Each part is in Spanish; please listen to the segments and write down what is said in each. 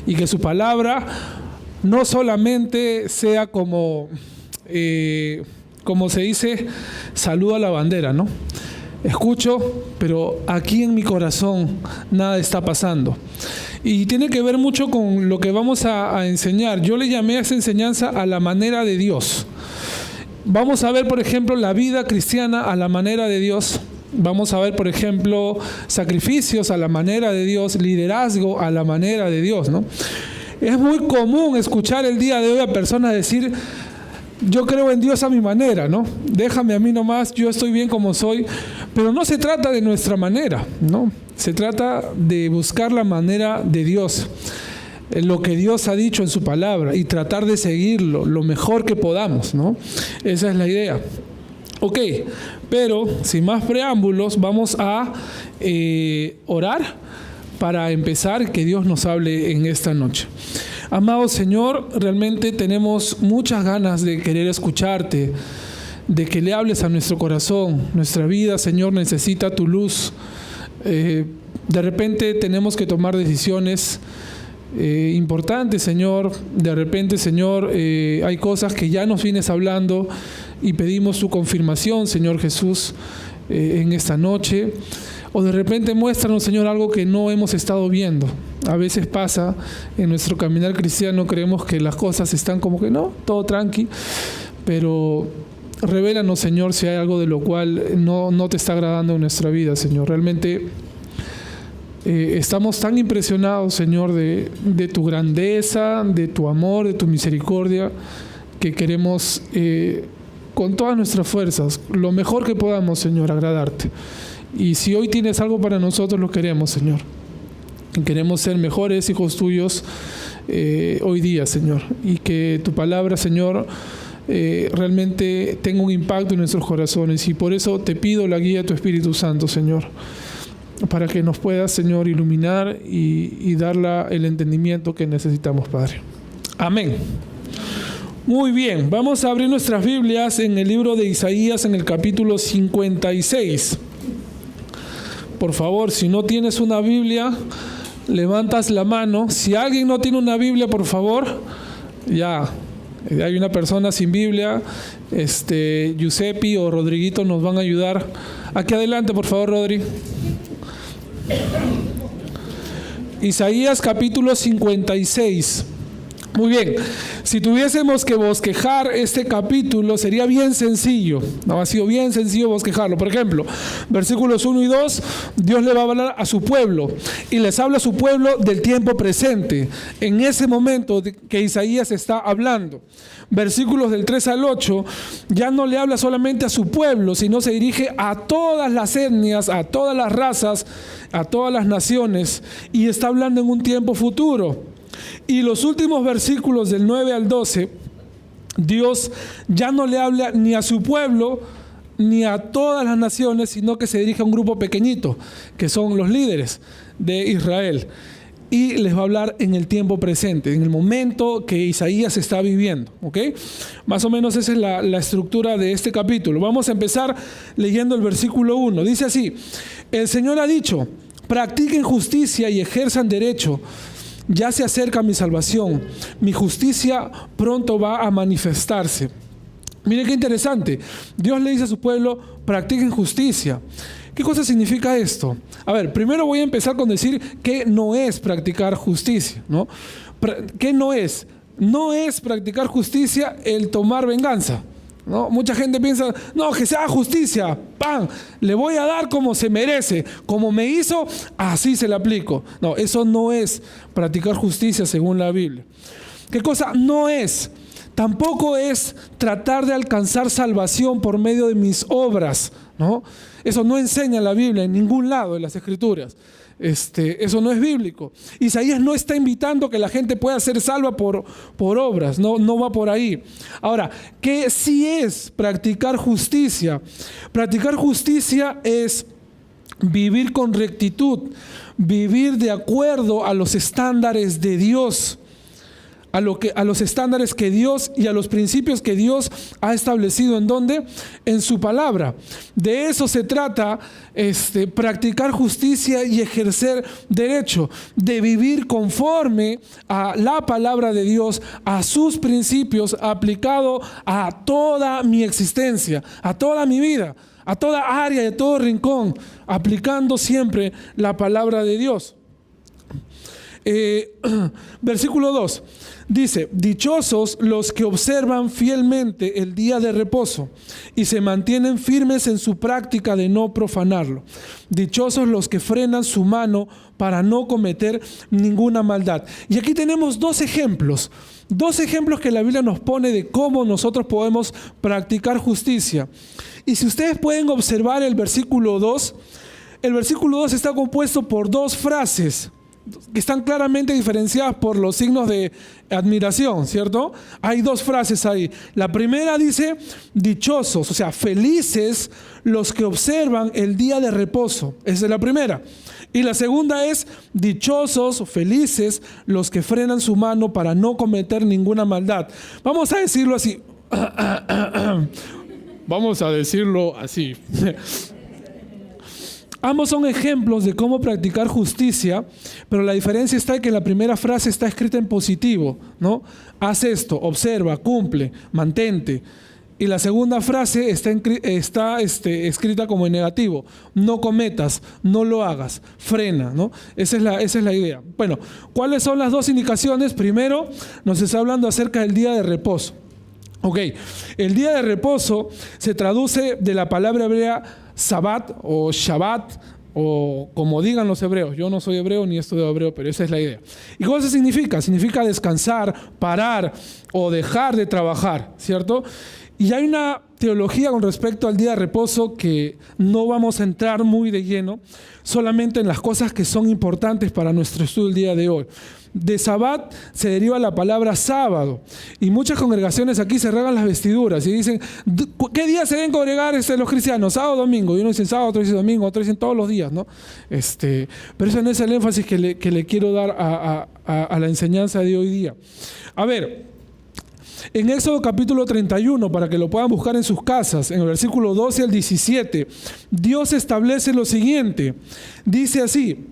y que su palabra no solamente sea como se dice, saludo a la bandera, ¿no? Escucho, pero aquí en mi corazón nada está pasando. Y tiene que ver mucho con lo que vamos a enseñar. Yo le llamé a esa enseñanza a la manera de Dios. Vamos a ver, por ejemplo, la vida cristiana a la manera de Dios. Vamos a ver, por ejemplo, sacrificios a la manera de Dios, liderazgo a la manera de Dios, ¿no? Es muy común escuchar el día de hoy a personas decir: yo creo en Dios a mi manera, ¿no? Déjame a mí nomás, yo estoy bien como soy. Pero no se trata de nuestra manera, ¿no? Se trata de buscar la manera de Dios, lo que Dios ha dicho en su palabra, y tratar de seguirlo lo mejor que podamos, ¿no? Esa es la idea. Ok, pero sin más preámbulos, vamos a orar para empezar, que Dios nos hable en esta noche. Amado Señor, realmente tenemos muchas ganas de querer escucharte, de que le hables a nuestro corazón. Nuestra vida, Señor, necesita tu luz. De repente tenemos que tomar decisiones importantes, Señor. De repente, Señor, hay cosas que ya nos vienes hablando y pedimos tu confirmación, Señor Jesús, en esta noche. O de repente muéstranos, Señor, algo que no hemos estado viendo. A veces pasa en nuestro caminar cristiano, creemos que las cosas están como que no, todo tranqui, pero revélanos, Señor, si hay algo de lo cual no te está agradando en nuestra vida, Señor. Realmente estamos tan impresionados, Señor, de tu grandeza, de tu amor, de tu misericordia, que queremos con todas nuestras fuerzas, lo mejor que podamos, Señor, agradarte. Y si hoy tienes algo para nosotros, lo queremos, Señor. Queremos ser mejores hijos tuyos hoy día, Señor. Y que tu palabra, Señor, realmente tenga un impacto en nuestros corazones. Y por eso te pido la guía de tu Espíritu Santo, Señor, para que nos puedas, Señor, iluminar y dar el entendimiento que necesitamos, Padre. Amén. Muy bien, vamos a abrir nuestras Biblias en el libro de Isaías, en el capítulo 56. Por favor, si no tienes una Biblia, levantas la mano. Si alguien no tiene una Biblia, por favor, ya hay una persona sin Biblia, Giuseppe o Rodriguito nos van a ayudar. Aquí adelante, por favor, Rodri. Isaías capítulo 56. Muy bien, si tuviésemos que bosquejar este capítulo, sería bien sencillo. No, ha sido bien sencillo bosquejarlo. Por ejemplo, versículos 1 y 2, Dios le va a hablar a su pueblo y les habla a su pueblo del tiempo presente, en ese momento que Isaías está hablando. Versículos del 3 al 8, ya no le habla solamente a su pueblo, sino se dirige a todas las etnias, a todas las razas, a todas las naciones, y está hablando en un tiempo futuro. Y los últimos versículos del 9 al 12, Dios ya no le habla ni a su pueblo ni a todas las naciones, sino que se dirige a un grupo pequeñito, que son los líderes de Israel. Y les va a hablar en el tiempo presente, en el momento que Isaías está viviendo, ¿ok? Más o menos esa es la estructura de este capítulo. Vamos a empezar leyendo el versículo 1. Dice así: el Señor ha dicho, practiquen justicia y ejerzan derecho. Ya se acerca mi salvación, mi justicia pronto va a manifestarse. Miren qué interesante. Dios le dice a su pueblo, practiquen justicia. ¿Qué cosa significa esto? A ver, primero voy a empezar con decir qué no es practicar justicia, ¿no? ¿Qué no es? No es practicar justicia el tomar venganza, ¿no? Mucha gente piensa, no, que sea justicia, ¡pam! Le voy a dar como se merece, como me hizo, así se le aplico. No, eso no es practicar justicia según la Biblia. ¿Qué cosa no es? Tampoco es tratar de alcanzar salvación por medio de mis obras, ¿no? Eso no enseña la Biblia en ningún lado de las Escrituras. Eso no es bíblico. Isaías no está invitando a que la gente pueda ser salva por obras, no va por ahí. Ahora, ¿qué sí es practicar justicia? Practicar justicia es vivir con rectitud, vivir de acuerdo a los estándares de Dios. a los estándares que Dios y a los principios que Dios ha establecido. ¿En dónde? En su palabra. De eso se trata, practicar justicia y ejercer derecho, de vivir conforme a la palabra de Dios, a sus principios, aplicado a toda mi existencia, a toda mi vida, a toda área, a todo rincón, aplicando siempre la palabra de Dios. Versículo 2 dice: dichosos los que observan fielmente el día de reposo y se mantienen firmes en su práctica de no profanarlo. Dichosos los que frenan su mano para no cometer ninguna maldad. Y aquí tenemos dos ejemplos que la Biblia nos pone de cómo nosotros podemos practicar justicia. Y si ustedes pueden observar el versículo 2 está compuesto por dos frases que están claramente diferenciadas por los signos de admiración, ¿cierto? Hay dos frases ahí. La primera dice: dichosos, o sea, felices los que observan el día de reposo. Esa es la primera. Y la segunda es: dichosos, felices los que frenan su mano para no cometer ninguna maldad. Vamos a decirlo así. Vamos a decirlo así. Ambos son ejemplos de cómo practicar justicia, pero la diferencia está en que la primera frase está escrita en positivo, ¿no? Haz esto, observa, cumple, mantente. Y la segunda frase está escrita como en negativo: no cometas, no lo hagas, frena, ¿no? Esa es la idea. Bueno, ¿cuáles son las dos indicaciones? Primero, nos está hablando acerca del día de reposo. Ok, el día de reposo se traduce de la palabra hebrea Sabbat o Shabbat, o como digan los hebreos. Yo no soy hebreo ni estudio hebreo, pero esa es la idea. ¿Y cómo se significa? Significa descansar, parar o dejar de trabajar, ¿cierto? Y hay una teología con respecto al día de reposo que no vamos a entrar muy de lleno, solamente en las cosas que son importantes para nuestro estudio el día de hoy. De Sabbat se deriva la palabra sábado, y muchas congregaciones aquí se rasgan las vestiduras y dicen: ¿qué día se deben congregar los cristianos? Sábado o domingo. Y uno dice sábado, otro dice domingo, otro dice todos los días, ¿no? Pero ese no es el énfasis que le quiero dar a la enseñanza de hoy día. A ver, en Éxodo capítulo 31, para que lo puedan buscar en sus casas, en el versículo 12 al 17, Dios establece lo siguiente. Dice así: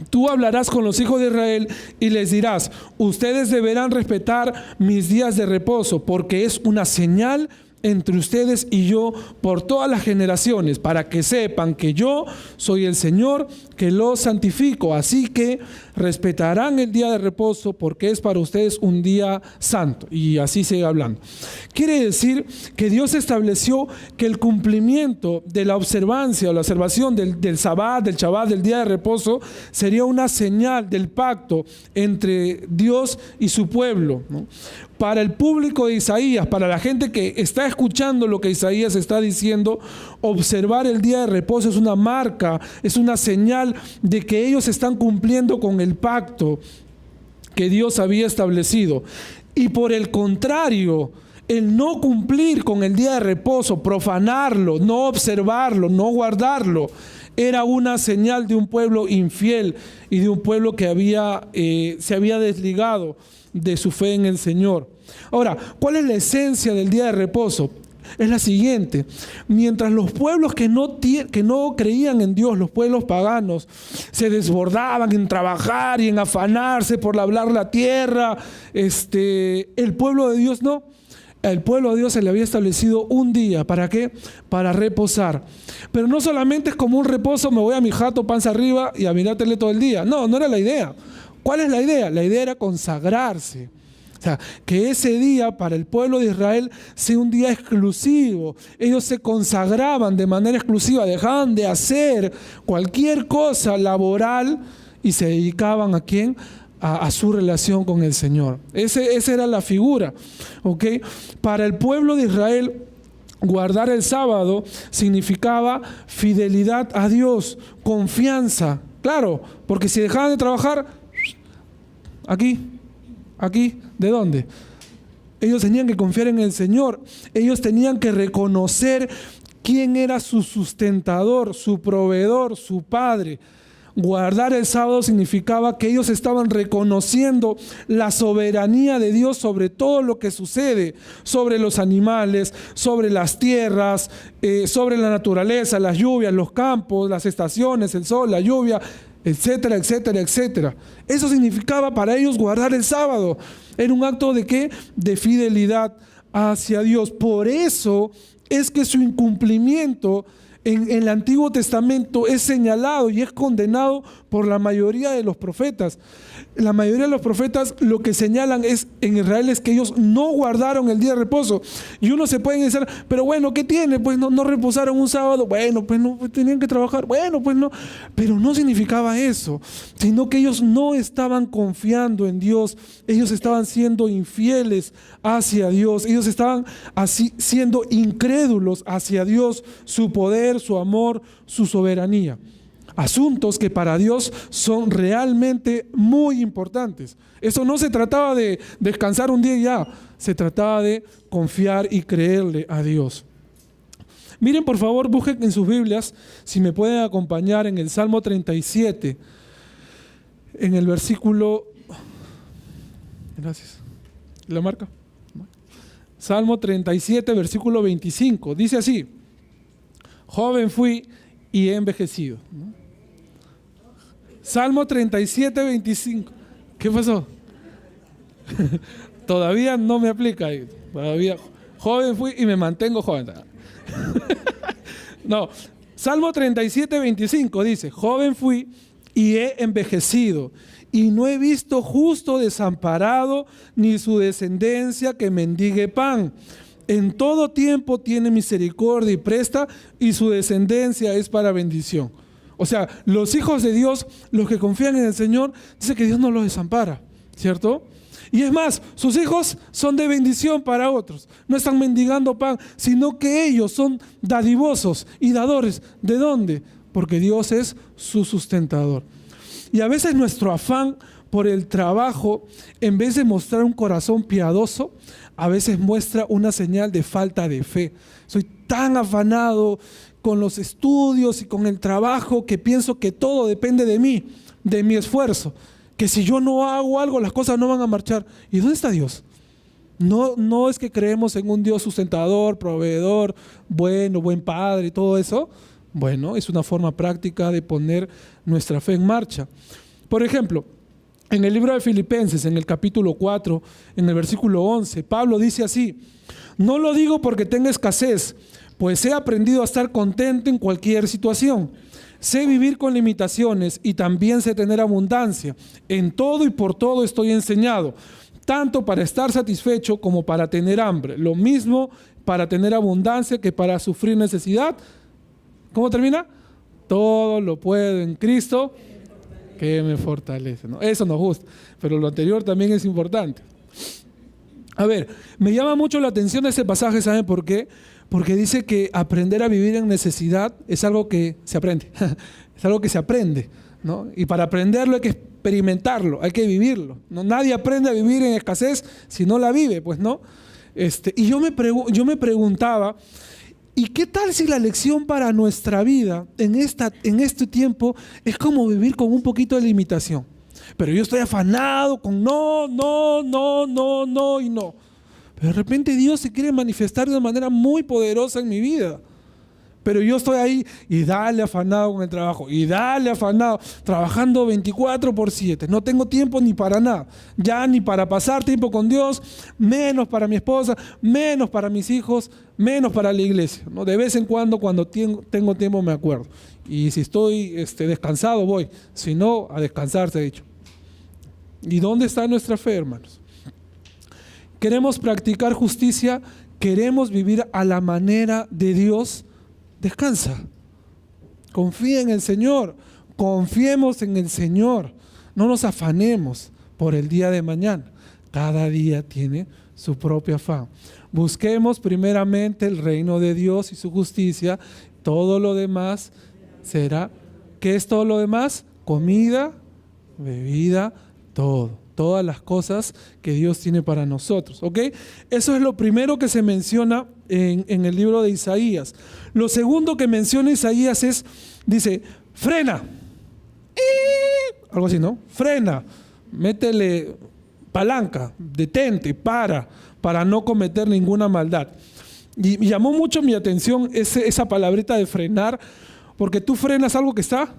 tú hablarás con los hijos de Israel y les dirás: ustedes deberán respetar mis días de reposo, porque es una señal entre ustedes y yo por todas las generaciones, para que sepan que yo soy el Señor que los santifico. Así que respetarán el día de reposo, porque es para ustedes un día santo. Y así sigue hablando. Quiere decir que Dios estableció que el cumplimiento de la observancia o la observación del Sabbat, del Shabbat, del día de reposo, sería una señal del pacto entre Dios y su pueblo, ¿no? Para el público de Isaías, para la gente que está escuchando lo que Isaías está diciendo, observar el día de reposo es una marca, es una señal de que ellos están cumpliendo con el pacto que Dios había establecido. Y por el contrario, el no cumplir con el día de reposo, profanarlo, no observarlo, no guardarlo, era una señal de un pueblo infiel y de un pueblo que se había desligado de su fe en el Señor. Ahora, ¿cuál es la esencia del día de reposo? Es la siguiente: mientras los pueblos que no creían en Dios, los pueblos paganos, se desbordaban en trabajar y en afanarse por labrar la tierra, el pueblo de Dios no. Al pueblo de Dios se le había establecido un día. ¿Para qué? Para reposar. Pero no solamente es como un reposo: me voy a mi jato panza arriba y a mirar tele todo el día. No, no era la idea. ¿Cuál es la idea? La idea era consagrarse. O sea, que ese día para el pueblo de Israel sea un día exclusivo. Ellos se consagraban de manera exclusiva, dejaban de hacer cualquier cosa laboral y se dedicaban ¿a quién? A su relación con el Señor. Esa era la figura, ¿ok? Para el pueblo de Israel, guardar el sábado significaba fidelidad a Dios, confianza. Claro, porque si dejaban de trabajar, aquí, ¿de dónde? Ellos tenían que confiar en el Señor. Ellos tenían que reconocer quién era su sustentador, su proveedor, su padre. Guardar el sábado significaba que ellos estaban reconociendo la soberanía de Dios sobre todo lo que sucede, sobre los animales, sobre las tierras, sobre la naturaleza, las lluvias, los campos, las estaciones, el sol, la lluvia, etcétera, etcétera, etcétera. Eso significaba para ellos guardar el sábado. Era un acto de ¿qué? De fidelidad hacia Dios. Por eso es que su incumplimiento en el Antiguo Testamento es señalado y es condenado por la mayoría de los profetas. La mayoría de los profetas lo que señalan en Israel es que ellos no guardaron el día de reposo. Y uno se puede decir, pero bueno, ¿qué tiene? Pues no reposaron un sábado. Bueno, pues no, pues tenían que trabajar. Bueno, pues no. Pero no significaba eso, sino que ellos no estaban confiando en Dios. Ellos estaban siendo infieles hacia Dios. Ellos estaban así siendo incrédulos hacia Dios, su poder, su amor, su soberanía. Asuntos que para Dios son realmente muy importantes. Eso no se trataba de descansar un día y ya, se trataba de confiar y creerle a Dios. Miren, por favor, busquen en sus Biblias, si me pueden acompañar en el Salmo 37, en el versículo... Gracias. ¿La marca? Salmo 37, versículo 25. Dice así: joven fui y he envejecido. Salmo 37, 25. ¿Qué pasó? Todavía no me aplica. Todavía joven fui y me mantengo joven. No, Salmo 37, 25 dice: joven fui y he envejecido, y no he visto justo desamparado, ni su descendencia que mendigue pan. En todo tiempo tiene misericordia y presta, y su descendencia es para bendición. O sea, los hijos de Dios, los que confían en el Señor, dice que Dios no los desampara, ¿cierto? Y es más, sus hijos son de bendición para otros. No están mendigando pan, sino que ellos son dadivosos y dadores. ¿De dónde? Porque Dios es su sustentador. Y a veces nuestro afán por el trabajo, en vez de mostrar un corazón piadoso, a veces muestra una señal de falta de fe. Soy tan afanado con los estudios y con el trabajo que pienso que todo depende de mí, de mi esfuerzo, que si yo no hago algo las cosas no van a marchar. ¿Y dónde está Dios? No es que creemos en un Dios sustentador, proveedor, bueno, buen padre y todo eso. Bueno, es una forma práctica de poner nuestra fe en marcha. Por ejemplo, en el libro de Filipenses, en el capítulo 4, en el versículo 11, Pablo dice así: no lo digo porque tenga escasez, pues he aprendido a estar contento en cualquier situación. Sé vivir con limitaciones y también sé tener abundancia. En todo y por todo estoy enseñado, tanto para estar satisfecho como para tener hambre. Lo mismo para tener abundancia que para sufrir necesidad. ¿Cómo termina? Todo lo puedo en Cristo que me fortalece. ¿No? Eso nos gusta, pero lo anterior también es importante. A ver, me llama mucho la atención ese pasaje, ¿saben por qué? Porque dice que aprender a vivir en necesidad es algo que se aprende, es algo que se aprende, ¿no? Y para aprenderlo hay que experimentarlo, hay que vivirlo, ¿no? Nadie aprende a vivir en escasez si no la vive, pues, ¿no? Y yo me preguntaba, ¿y qué tal si la lección para nuestra vida en este tiempo es como vivir con un poquito de limitación? Pero yo estoy afanado con no y no. Pero de repente Dios se quiere manifestar de una manera muy poderosa en mi vida. Pero yo estoy ahí y dale afanado con el trabajo, y dale afanado, trabajando 24/7. No tengo tiempo ni para nada, ya ni para pasar tiempo con Dios, menos para mi esposa, menos para mis hijos, menos para la iglesia, ¿no? De vez en cuando tengo tiempo me acuerdo. Y si estoy descansado voy, si no, a descansar se ha dicho. ¿Y dónde está nuestra fe, hermanos? ¿Queremos practicar justicia? ¿Queremos vivir a la manera de Dios? Descansa, confía en el Señor, confiemos en el Señor, no nos afanemos por el día de mañana. Cada día tiene su propio afán. Busquemos primeramente el reino de Dios y su justicia, todo lo demás será. ¿Qué es todo lo demás? Comida, bebida, todo. Todas las cosas que Dios tiene para nosotros, ¿ok? Eso es lo primero que se menciona en el libro de Isaías. Lo segundo que menciona Isaías dice, frena, algo así, ¿no? Frena, métele palanca, detente, para no cometer ninguna maldad. Y llamó mucho mi atención esa palabrita de frenar, porque tú frenas algo que está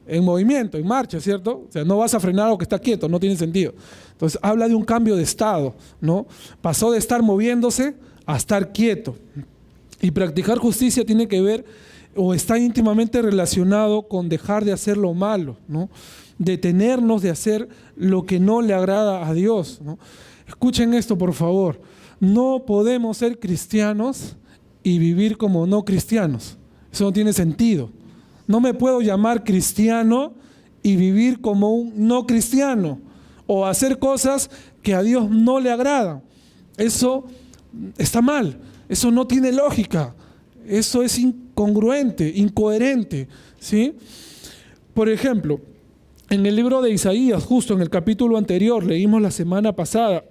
en movimiento, en marcha, ¿cierto? O sea, no vas a frenar algo que está quieto, no tiene sentido. Entonces habla de un cambio de estado, ¿no? Pasó de estar moviéndose a estar quieto. Y practicar justicia tiene que ver o está íntimamente relacionado con dejar de hacer lo malo, ¿no? Detenernos de hacer lo que no le agrada a Dios, ¿no? Escuchen esto, por favor. No podemos ser cristianos y vivir como no cristianos. Eso no tiene sentido. No me puedo llamar cristiano y vivir como un no cristiano o hacer cosas que a Dios no le agradan. Eso está mal. Eso no tiene lógica. Eso es incongruente, incoherente, ¿sí? Por ejemplo, en el libro de Isaías, justo en el capítulo anterior, leímos la semana pasada,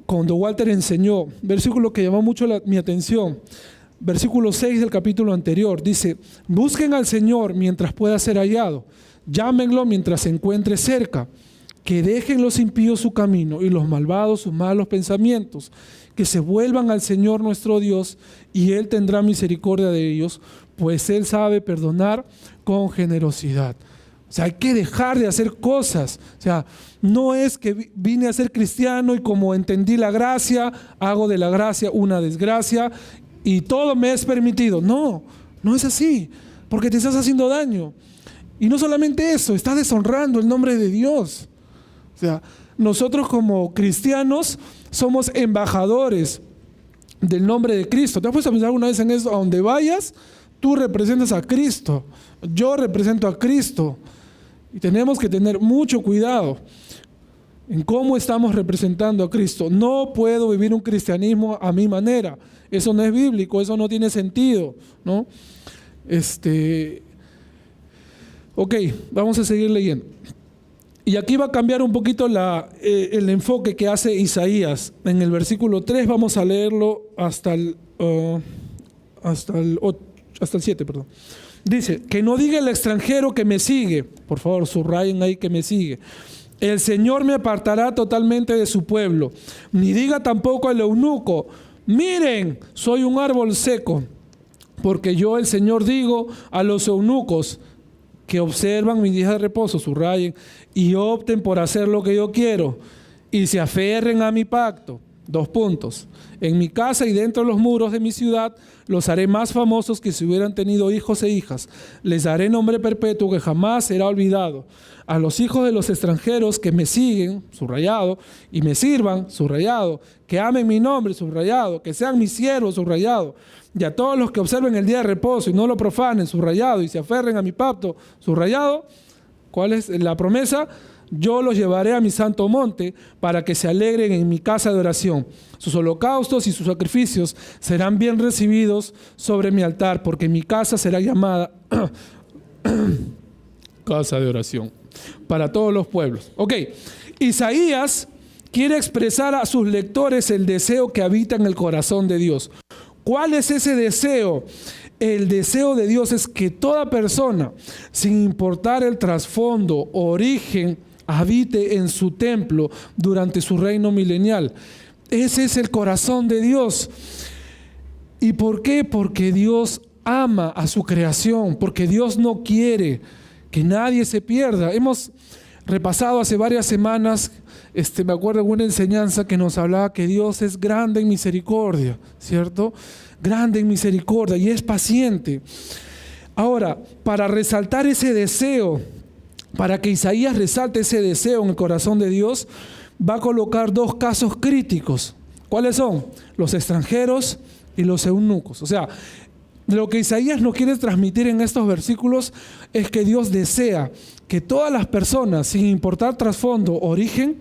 cuando Walter enseñó, versículo que llamó mucho mi atención, versículo 6 del capítulo anterior, dice: busquen al Señor mientras pueda ser hallado, llámenlo mientras se encuentre cerca, que dejen los impíos su camino y los malvados sus malos pensamientos, que se vuelvan al Señor nuestro Dios y Él tendrá misericordia de ellos, pues Él sabe perdonar con generosidad. O sea, hay que dejar de hacer cosas. O sea, no es que vine a ser cristiano y como entendí la gracia, hago de la gracia una desgracia y todo me es permitido. No, no es así, porque te estás haciendo daño. Y no solamente eso, estás deshonrando el nombre de Dios. O sea, nosotros como cristianos somos embajadores del nombre de Cristo. ¿Te has puesto a pensar alguna vez en eso? A donde vayas, tú representas a Cristo. Yo represento a Cristo. Y tenemos que tener mucho cuidado en cómo estamos representando a Cristo. No puedo vivir un cristianismo a mi manera. Eso no es bíblico, eso no tiene sentido, ¿no? Ok, vamos a seguir leyendo. Y aquí va a cambiar un poquito el enfoque que hace Isaías. En el versículo 3 vamos a leerlo hasta el 7, perdón. Dice: que no diga el extranjero que me sigue. Por favor, subrayen ahí que me sigue. El Señor me apartará totalmente de su pueblo. Ni diga tampoco el eunuco: miren, soy un árbol seco. Porque yo, el Señor, digo a los eunucos que observan mis días de reposo, subrayen, y opten por hacer lo que yo quiero, y se aferren a mi pacto. 2 puntos. En mi casa y dentro de los muros de mi ciudad los haré más famosos que si hubieran tenido hijos e hijas. Les daré nombre perpetuo que jamás será olvidado. A los hijos de los extranjeros que me siguen, subrayado, y me sirvan, subrayado, que amen mi nombre, subrayado, que sean mis siervos, subrayado, y a todos los que observen el día de reposo y no lo profanen, subrayado, y se aferren a mi pacto, subrayado. ¿Cuál es la promesa? Yo los llevaré a mi santo monte para que se alegren en mi casa de oración. Sus holocaustos y sus sacrificios serán bien recibidos sobre mi altar, porque mi casa será llamada casa de oración para todos los pueblos. Ok, Isaías quiere expresar a sus lectores el deseo que habita en el corazón de Dios. ¿Cuál es ese deseo? El deseo de Dios es que toda persona, sin importar el trasfondo, origen, habite en su templo durante su reino milenial. Ese es el corazón de Dios. ¿Y por qué? Porque Dios ama a su creación, porque Dios no quiere que nadie se pierda. Hemos repasado hace varias semanas, me acuerdo de una enseñanza que nos hablaba que Dios es grande en misericordia, ¿cierto? Grande en misericordia y es paciente. Ahora, para resaltar ese deseo, para que Isaías resalte ese deseo en el corazón de Dios, va a colocar 2 casos críticos. ¿Cuáles son? Los extranjeros y los eunucos. O sea, lo que Isaías nos quiere transmitir en estos versículos es que Dios desea que todas las personas, sin importar trasfondo o origen,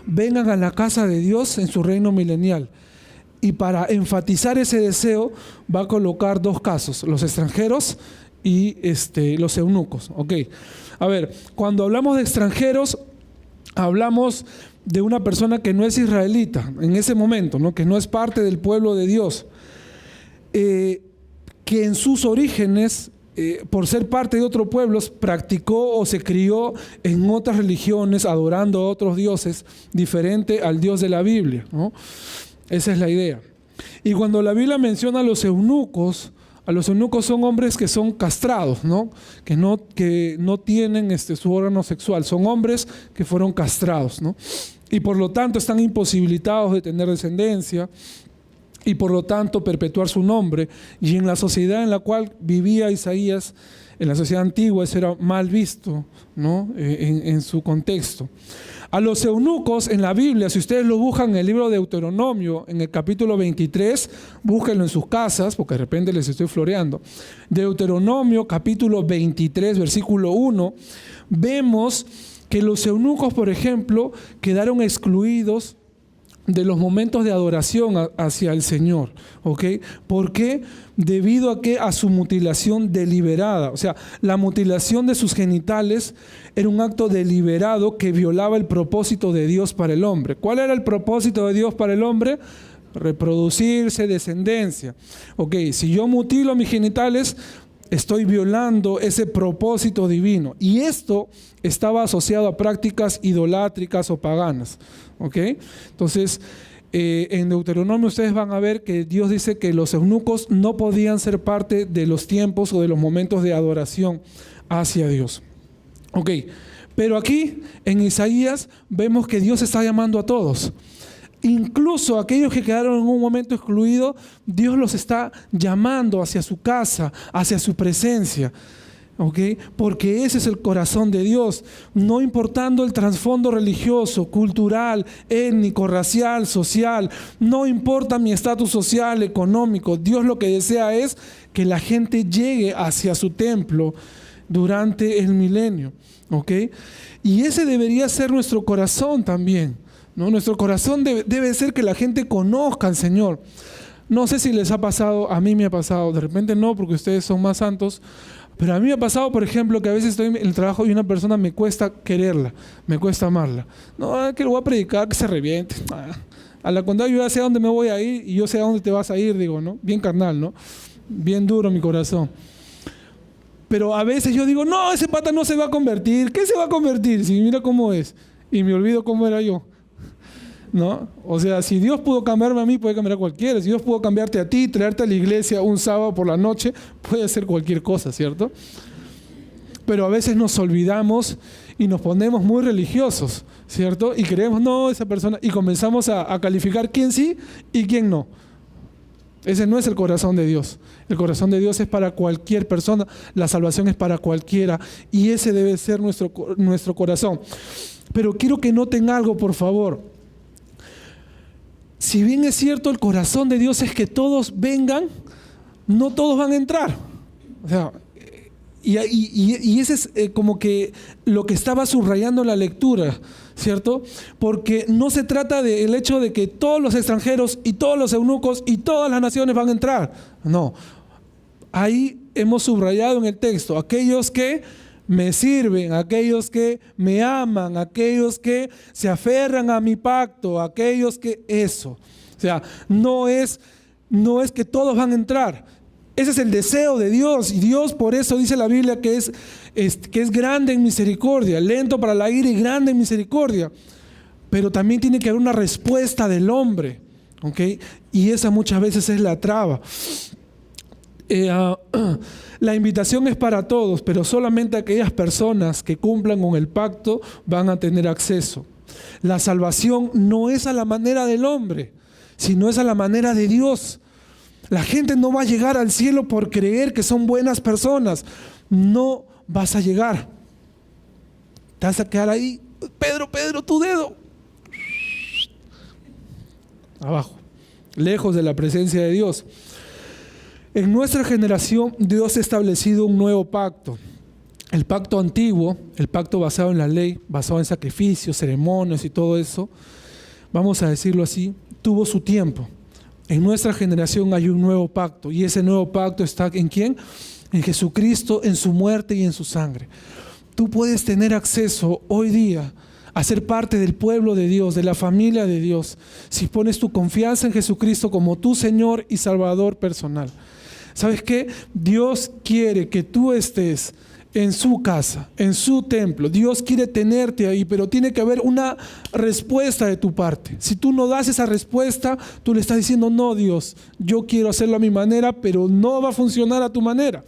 vengan a la casa de Dios en su reino milenial. Y para enfatizar ese deseo va a colocar 2 casos, los extranjeros y los eunucos. Ok. A ver, cuando hablamos de extranjeros, hablamos de una persona que no es israelita en ese momento, ¿no? Que no es parte del pueblo de Dios, que en sus orígenes por ser parte de otro pueblo, practicó o se crió en otras religiones, adorando a otros dioses, diferente al Dios de la Biblia, ¿no? Esa es la idea. Y cuando la Biblia menciona a los eunucos son hombres que son castrados, ¿no? Que no tienen su órgano sexual, son hombres que fueron castrados, ¿no? Y por lo tanto están imposibilitados de tener descendencia, y por lo tanto perpetuar su nombre. Y en la sociedad en la cual vivía Isaías, en la sociedad antigua, eso era mal visto, ¿no? En su contexto. A los eunucos en la Biblia, si ustedes lo buscan en el libro de Deuteronomio, en el capítulo 23, búsquenlo en sus casas, porque de repente les estoy floreando. Deuteronomio, capítulo 23, versículo 1, vemos que los eunucos, por ejemplo, quedaron excluidos de los momentos de adoración hacia el Señor, ¿ok? ¿Por qué? Debido a su mutilación deliberada. O sea, la mutilación de sus genitales era un acto deliberado que violaba el propósito de Dios para el hombre. ¿Cuál era el propósito de Dios para el hombre? Reproducirse, descendencia. Ok, si yo mutilo mis genitales, estoy violando ese propósito divino. Y esto estaba asociado a prácticas idolátricas o paganas. ¿Ok? Entonces, en Deuteronomio ustedes van a ver que Dios dice que los eunucos no podían ser parte de los tiempos o de los momentos de adoración hacia Dios. ¿Ok? Pero aquí, en Isaías, vemos que Dios está llamando a todos. Incluso aquellos que quedaron en un momento excluidos, Dios los está llamando hacia su casa, hacia su presencia. ¿Okay? Porque ese es el corazón de Dios, no importando el trasfondo religioso, cultural, étnico, racial, social, no importa mi estatus social, económico. Dios lo que desea es que la gente llegue hacia su templo durante el milenio, ¿okay? Y ese debería ser nuestro corazón también, ¿no? Nuestro corazón debe ser que la gente conozca al Señor. No sé si les ha pasado, a mí me ha pasado, de repente no, porque ustedes son más santos. Pero a mí me ha pasado, por ejemplo, que a veces estoy en el trabajo y una persona me cuesta quererla, me cuesta amarla. No, que lo voy a predicar, que se reviente. A la cuando yo ya sé a dónde me voy a ir y yo sé a dónde te vas a ir, digo, ¿no? Bien carnal, ¿no? Bien duro mi corazón. Pero a veces yo digo, no, ese pata no se va a convertir. ¿Qué se va a convertir? Si mira cómo es. Y me olvido cómo era yo, ¿no? O sea, si Dios pudo cambiarme a mí, puede cambiar a cualquiera. Si Dios pudo cambiarte a ti, traerte a la iglesia un sábado por la noche, puede hacer cualquier cosa, ¿cierto? Pero a veces nos olvidamos y nos ponemos muy religiosos, ¿cierto? Y creemos, no, esa persona, y comenzamos a calificar quién sí y quién no. Ese no es el corazón de Dios. El corazón de Dios es para cualquier persona, la salvación es para cualquiera, y ese debe ser nuestro corazón. Pero quiero que noten algo, por favor. Si bien es cierto, el corazón de Dios es que todos vengan, no todos van a entrar. O sea, y ese es como que lo que estaba subrayando la lectura, ¿cierto? Porque no se trata del hecho de que todos los extranjeros y todos los eunucos y todas las naciones van a entrar. No. Ahí hemos subrayado en el texto, aquellos que me sirven, aquellos que me aman, aquellos que se aferran a mi pacto, aquellos que eso. O sea, no es que todos van a entrar. Ese es el deseo de Dios, y Dios por eso dice la Biblia que es grande en misericordia, lento para la ira y grande en misericordia. Pero también tiene que haber una respuesta del hombre, ¿ok? Y esa muchas veces es la traba. La invitación es para todos, pero solamente aquellas personas que cumplan con el pacto van a tener acceso. La salvación no es a la manera del hombre, sino es a la manera de Dios. La gente no va a llegar al cielo por creer que son buenas personas. No vas a llegar. Te vas a quedar ahí. Pedro, tu dedo. Abajo, lejos de la presencia de Dios. En nuestra generación, Dios ha establecido un nuevo pacto. El pacto antiguo, el pacto basado en la ley, basado en sacrificios, ceremonias y todo eso, vamos a decirlo así, tuvo su tiempo. En nuestra generación hay un nuevo pacto, y ese nuevo pacto está ¿en quién? En Jesucristo, en su muerte y en su sangre. Tú puedes tener acceso hoy día a ser parte del pueblo de Dios, de la familia de Dios, si pones tu confianza en Jesucristo como tu Señor y Salvador personal. ¿Sabes qué? Dios quiere que tú estés en su casa, en su templo. Dios quiere tenerte ahí, pero tiene que haber una respuesta de tu parte. Si tú no das esa respuesta, tú le estás diciendo, no, Dios, yo quiero hacerlo a mi manera, pero no va a funcionar a tu manera.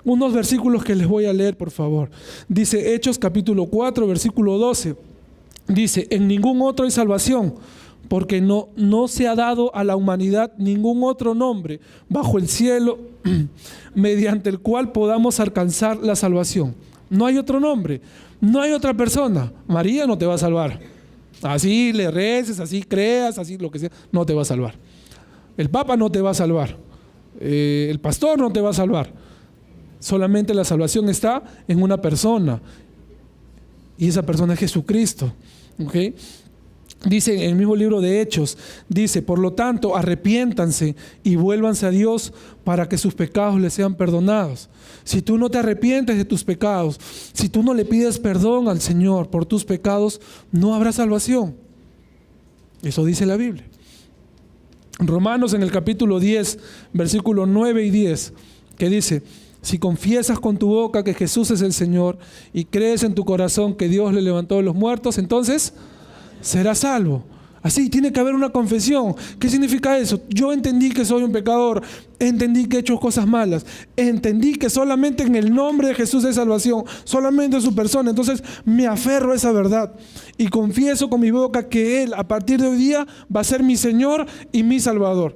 Unos versículos que les voy a leer, por favor. Dice Hechos capítulo 4, versículo 12. Dice, en ningún otro hay salvación, porque no se ha dado a la humanidad ningún otro nombre bajo el cielo mediante el cual podamos alcanzar la salvación. No hay otro nombre, no hay otra persona. María no te va a salvar. Así le reces, así creas, así lo que sea, no te va a salvar. El Papa no te va a salvar. El pastor no te va a salvar. Solamente la salvación está en una persona. Y esa persona es Jesucristo. ¿Okay? Dice en el mismo libro de Hechos, dice, por lo tanto, arrepiéntanse y vuélvanse a Dios para que sus pecados les sean perdonados. Si tú no te arrepientes de tus pecados, si tú no le pides perdón al Señor por tus pecados, no habrá salvación. Eso dice la Biblia. Romanos en el capítulo 10, versículos 9 y 10, que dice, si confiesas con tu boca que Jesús es el Señor y crees en tu corazón que Dios le levantó de los muertos, entonces serás salvo. Así, tiene que haber una confesión. ¿Qué significa eso? Yo entendí que soy un pecador, entendí que he hecho cosas malas, entendí que solamente en el nombre de Jesús hay salvación, solamente en su persona. Entonces me aferro a esa verdad y confieso con mi boca que Él a partir de hoy día va a ser mi Señor y mi Salvador.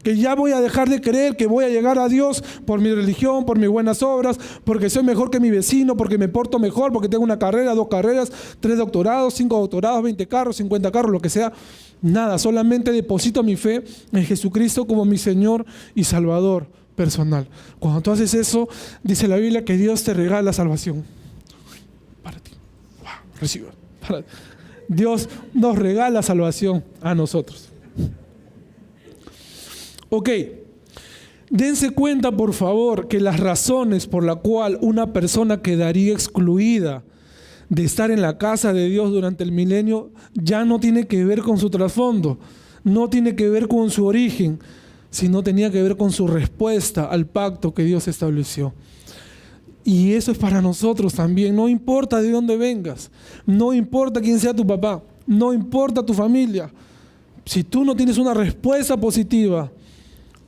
Que ya voy a dejar de creer que voy a llegar a Dios por mi religión, por mis buenas obras, porque soy mejor que mi vecino, porque me porto mejor, porque tengo una carrera, 2 carreras, 3 doctorados, 5 doctorados, 20 carros, 50 carros, lo que sea. Nada, solamente deposito mi fe en Jesucristo como mi Señor y Salvador personal. Cuando tú haces eso, dice la Biblia que Dios te regala salvación. Para ti. Wow, reciba. Dios nos regala salvación a nosotros. Ok, dense cuenta por favor que las razones por las cuales una persona quedaría excluida de estar en la casa de Dios durante el milenio ya no tiene que ver con su trasfondo, no tiene que ver con su origen, sino tenía que ver con su respuesta al pacto que Dios estableció. Y eso es para nosotros también, no importa de dónde vengas, no importa quién sea tu papá, no importa tu familia, si tú no tienes una respuesta positiva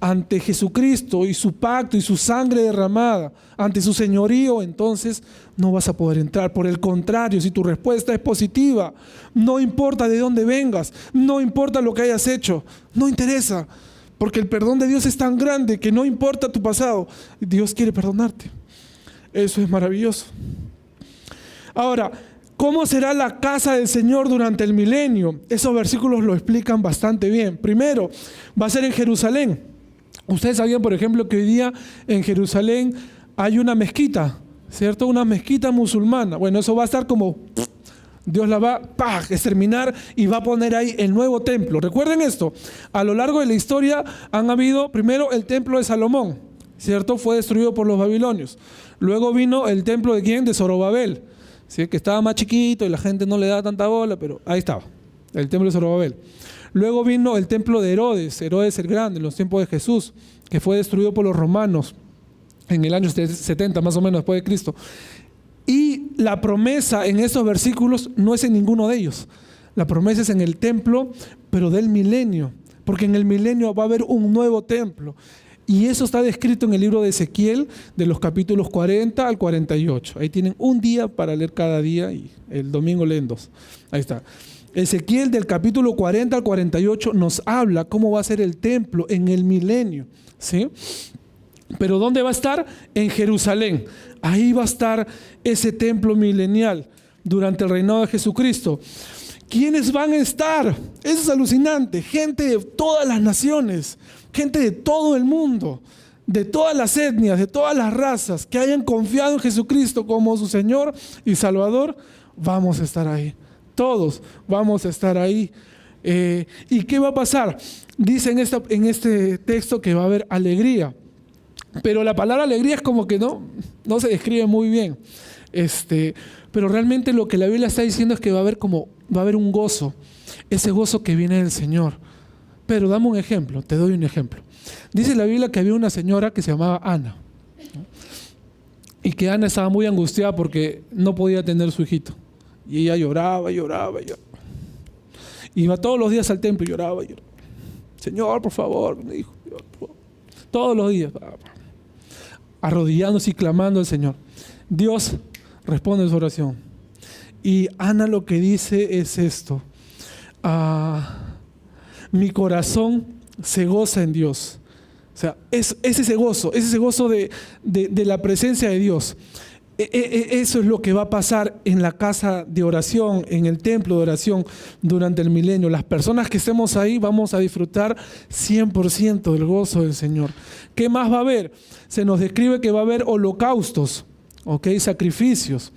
ante Jesucristo y su pacto y su sangre derramada, ante su señorío, entonces no vas a poder entrar. Por el contrario, si tu respuesta es positiva, no importa de dónde vengas, no importa lo que hayas hecho, no interesa, porque el perdón de Dios es tan grande que no importa tu pasado, Dios quiere perdonarte. Eso es maravilloso. Ahora, ¿cómo será la casa del Señor durante el milenio? Esos versículos lo explican bastante bien. Primero, va a ser en Jerusalén. Ustedes sabían, por ejemplo, que hoy día en Jerusalén hay una mezquita, ¿cierto? Una mezquita musulmana. Bueno, eso va a estar como, Dios la va a exterminar y va a poner ahí el nuevo templo. Recuerden esto, a lo largo de la historia han habido, primero el templo de Salomón, ¿cierto? Fue destruido por los babilonios. Luego vino el templo de ¿quién? De Zorobabel, ¿sí? Que estaba más chiquito y la gente no le daba tanta bola, pero ahí estaba, el templo de Zorobabel. Luego vino el templo de Herodes el Grande, en los tiempos de Jesús, que fue destruido por los romanos en el año 70, más o menos, después de Cristo. Y la promesa en esos versículos no es en ninguno de ellos. La promesa es en el templo, pero del milenio, porque en el milenio va a haber un nuevo templo. Y eso está descrito en el libro de Ezequiel, de los capítulos 40 al 48. Ahí tienen un día para leer cada día y el domingo leen 2. Ahí está. Ezequiel del capítulo 40 al 48 nos habla cómo va a ser el templo en el milenio, ¿sí? Pero ¿dónde va a estar? En Jerusalén. Ahí va a estar ese templo milenial durante el reinado de Jesucristo. ¿Quiénes van a estar? Eso es alucinante. Gente de todas las naciones, gente de todo el mundo, de todas las etnias, de todas las razas, que hayan confiado en Jesucristo como su Señor y Salvador, vamos a estar ahí. Todos vamos a estar ahí. ¿Y qué va a pasar? Dice en este texto que va a haber alegría. Pero la palabra alegría es como que no se describe muy bien. Pero realmente lo que la Biblia está diciendo es que va a haber un gozo. Ese gozo que viene del Señor. Pero dame un ejemplo, te doy un ejemplo. Dice la Biblia que había una señora que se llamaba Ana, ¿no? Y que Ana estaba muy angustiada porque no podía tener su hijito. Y ella lloraba. Iba todos los días al templo y lloraba. Señor, por favor, me dijo. Todos los días, arrodillándose y clamando al Señor. Dios responde su oración. Y Ana lo que dice es esto: mi corazón se goza en Dios. O sea, es ese gozo de la presencia de Dios. Eso es lo que va a pasar en la casa de oración, en el templo de oración durante el milenio. Las personas que estemos ahí vamos a disfrutar 100% del gozo del Señor. ¿Qué más va a haber? Se nos describe que va a haber holocaustos, ¿ok? Sacrificios.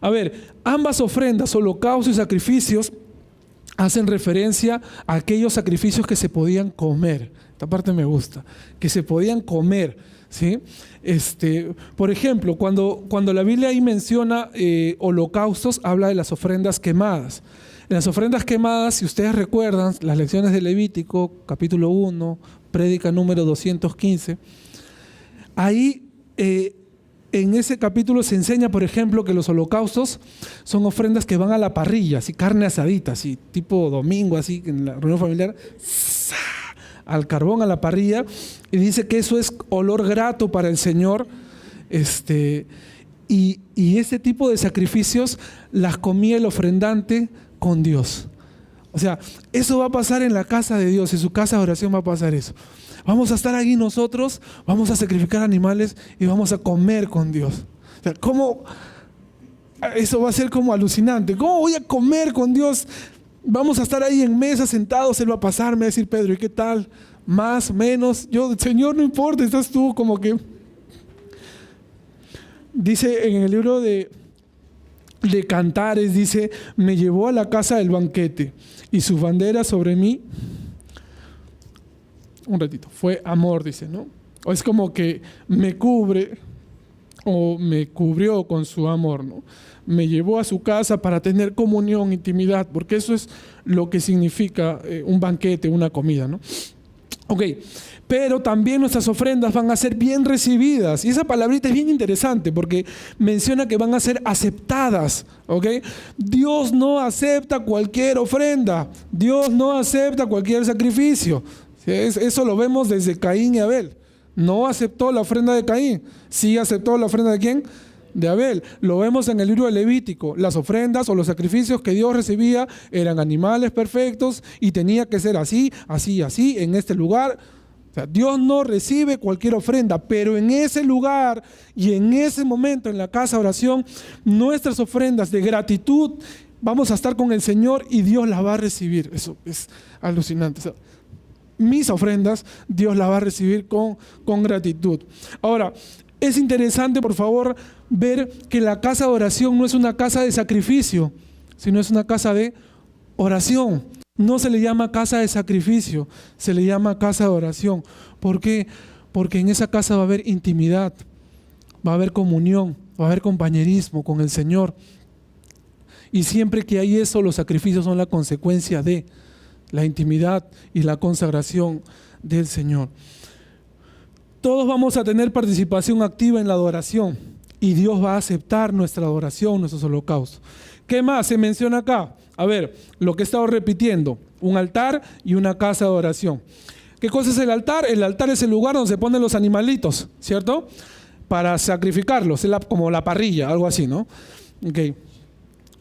A ver, ambas ofrendas, holocausto y sacrificios, hacen referencia a aquellos sacrificios que se podían comer. Esta parte me gusta, que se podían comer, ¿sí? Por ejemplo, cuando la Biblia ahí menciona holocaustos, habla de las ofrendas quemadas. En las ofrendas quemadas, si ustedes recuerdan, las lecciones de Levítico, capítulo 1, prédica número 215, ahí en ese capítulo se enseña, por ejemplo, que los holocaustos son ofrendas que van a la parrilla, así carne asadita, así tipo domingo, así en la reunión familiar, al carbón, a la parrilla, y dice que eso es olor grato para el Señor. Y ese tipo de sacrificios las comía el ofrendante con Dios. O sea, eso va a pasar en la casa de Dios, en su casa de oración va a pasar eso. Vamos a estar ahí nosotros, vamos a sacrificar animales y vamos a comer con Dios. O sea, ¿cómo? Eso va a ser como alucinante. ¿Cómo voy a comer con Dios? Vamos a estar ahí en mesa sentados, Él va a pasarme a decir: Pedro, ¿y qué tal? Más, menos. Yo, Señor, no importa, estás tú como que... Dice en el libro de Cantares, dice: me llevó a la casa del banquete y su bandera sobre mí. Un ratito, fue amor, dice, ¿no? O es como que me cubre o me cubrió con su amor, ¿no? Me llevó a su casa para tener comunión, intimidad, porque eso es lo que significa un banquete, una comida, ¿no? Ok, pero también nuestras ofrendas van a ser bien recibidas. Y esa palabrita es bien interesante porque menciona que van a ser aceptadas, ¿ok? Dios no acepta cualquier ofrenda. Dios no acepta cualquier sacrificio. Eso lo vemos desde Caín y Abel. No aceptó la ofrenda de Caín. Sí aceptó la ofrenda de ¿quién? De Abel. Lo vemos en el libro de Levítico. Las ofrendas o los sacrificios que Dios recibía eran animales perfectos y tenía que ser así, así, así, en este lugar. O sea, Dios no recibe cualquier ofrenda, pero en ese lugar y en ese momento en la casa de oración, nuestras ofrendas de gratitud, vamos a estar con el Señor y Dios las va a recibir. Eso es alucinante. O sea, mis ofrendas, Dios las va a recibir con gratitud. Ahora, es interesante, por favor, ver que la casa de oración no es una casa de sacrificio, sino es una casa de oración. No se le llama casa de sacrificio, se le llama casa de oración. ¿Por qué? Porque en esa casa va a haber intimidad, va a haber comunión, va a haber compañerismo con el Señor. Y siempre que hay eso, los sacrificios son la consecuencia de la intimidad y la consagración del Señor. Todos vamos a tener participación activa en la adoración y Dios va a aceptar nuestra adoración, nuestros holocaustos. ¿Qué más se menciona acá? A ver, lo que he estado repitiendo: un altar y una casa de adoración. ¿Qué cosa es el altar? El altar es el lugar donde se ponen los animalitos, ¿cierto? Para sacrificarlos, es como la parrilla, algo así, ¿no? Okay.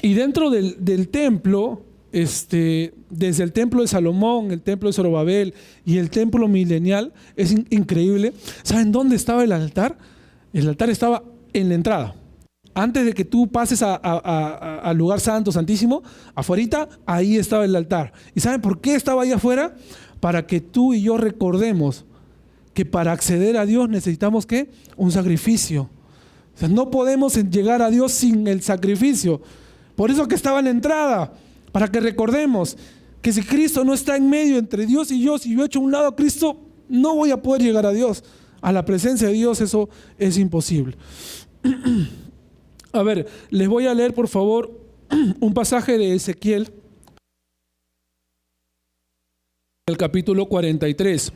Y dentro del templo, desde el templo de Salomón, el templo de Zorobabel y el templo milenial, es increíble. ¿Saben dónde estaba el altar? El altar estaba en la entrada. Antes de que tú pases al lugar santo, santísimo, afuerita, ahí estaba el altar. ¿Y saben por qué estaba ahí afuera? Para que tú y yo recordemos que para acceder a Dios necesitamos ¿qué? Un sacrificio. O sea, no podemos llegar a Dios sin el sacrificio. Por eso que estaba en la entrada, para que recordemos que si Cristo no está en medio entre Dios y yo, si yo echo a un lado a Cristo, no voy a poder llegar a Dios. A la presencia de Dios eso es imposible. A ver, les voy a leer por favor un pasaje de Ezequiel. el capítulo 43.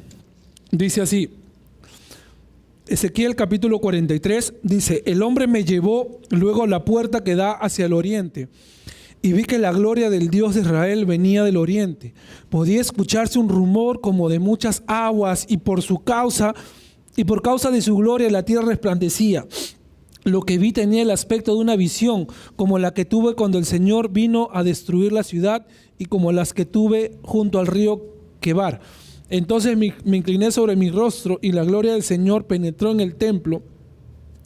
Dice así, Ezequiel capítulo 43 dice: el hombre me llevó luego a la puerta que da hacia el oriente, y vi que la gloria del Dios de Israel venía del oriente. Podía escucharse un rumor como de muchas aguas, y por causa de su gloria la tierra resplandecía. Lo que vi tenía el aspecto de una visión, como la que tuve cuando el Señor vino a destruir la ciudad, y como las que tuve junto al río Quebar. Entonces me incliné sobre mi rostro, y la gloria del Señor penetró en el templo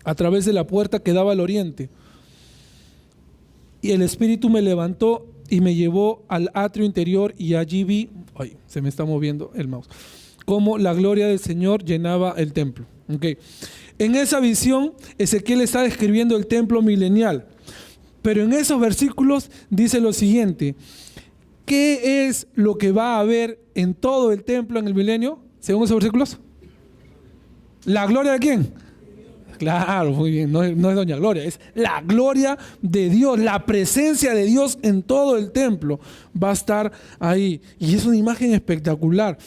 a través de la puerta que daba al oriente. Y el Espíritu me levantó y me llevó al atrio interior, y allí vi, ay, se me está moviendo el mouse, cómo la gloria del Señor llenaba el templo. Okay. En esa visión, Ezequiel está describiendo el templo milenial, pero en esos versículos dice lo siguiente: ¿qué es lo que va a haber en todo el templo en el milenio? Según esos versículos, ¿la gloria de quién? Claro, muy bien, no es Doña Gloria, es la gloria de Dios, la presencia de Dios en todo el templo va a estar ahí. Y es una imagen espectacular.